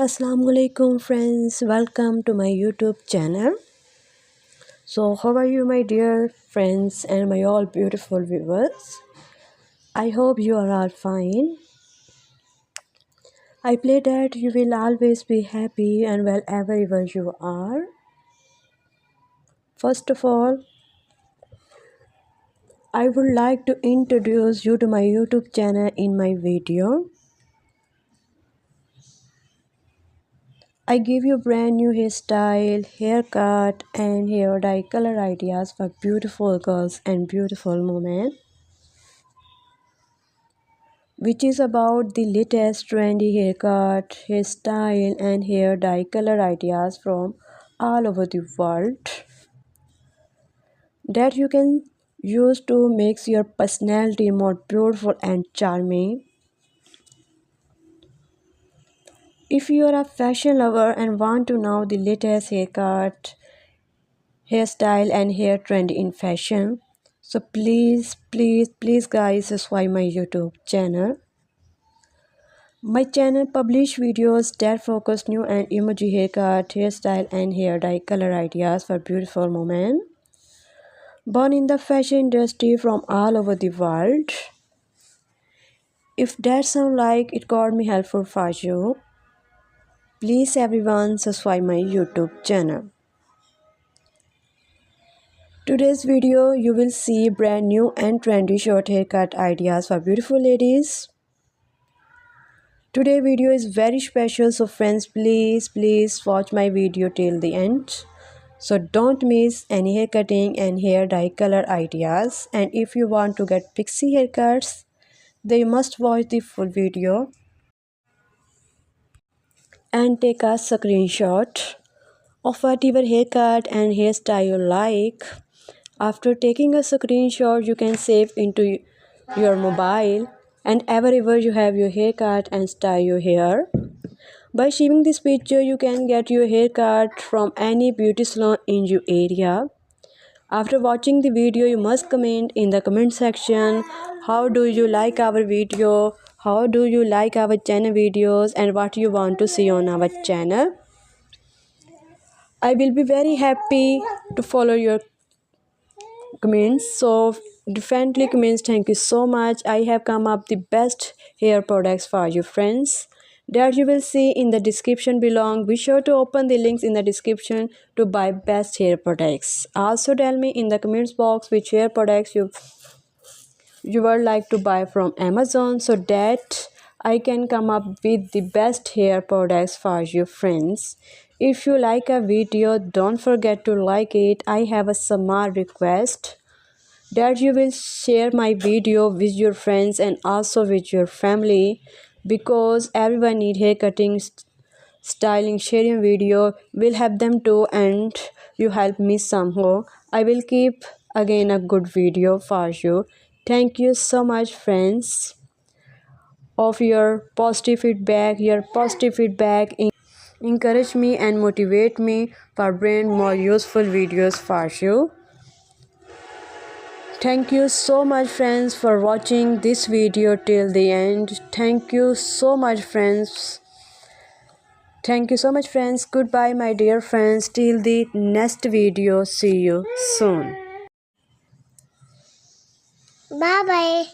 Assalamualaikum friends, welcome to my YouTube channel. So how are you my dear friends and my all beautiful viewers? I hope you are all fine. I pray that you will always be happy and well wherever you are. First of all, I would like to introduce you to my YouTube channel in my video. I give you brand new hairstyle, haircut and hair dye color ideas for beautiful girls and beautiful women, which is about the latest trendy haircut, hairstyle and hair dye color ideas from all over the world that you can use to make your personality more beautiful and charming. If you are a fashion lover and want to know the latest haircut, hairstyle and hair trend in fashion, so please guys subscribe my YouTube channel. My channel publish videos that focus new and emoji haircut, hairstyle and hair dye color ideas for beautiful women born in the fashion industry from all over the world. If that sound like it got me helpful for you, please everyone subscribe my YouTube channel. Today's video you will see brand new and trendy short haircut ideas for beautiful ladies. Today video is very special, so friends please watch my video till the end. So don't miss any hair cutting and hair dye color ideas, and if you want to get pixie haircuts then you must watch the full video and take a screenshot of whatever haircut and hairstyle you like. After taking a screenshot you can save into your mobile and wherever you have your haircut and style your hair. By saving this picture you can get your haircut from any beauty salon in your area. After watching the video you must comment in the comment section how do you like our video, how do you like our channel videos and what you want to see on our channel. I will be very happy to follow your comments, so definitely comments. Thank you so much. I have come up the best hair products for you friends that you will see in the description below. Be sure to open the links in the description to buy best hair products. Also tell me in the comments box which hair products you would like to buy from Amazon, so that I can come up with the best hair products for you friends. If you like a video don't forget to like it. I have a small request that you will share my video with your friends and also with your family, because everyone need hair cutting, styling, sharing video will help them too, and you help me somehow. I will keep again a good video for you. Thank you so much friends of your positive feedback. Your positive feedback encourage me and motivate me for bringing more useful videos for you. Thank you so much friends for watching this video till the end. Thank you so much friends. Thank you so much friends. Goodbye my dear friends till the next video. See you soon. Bye bye.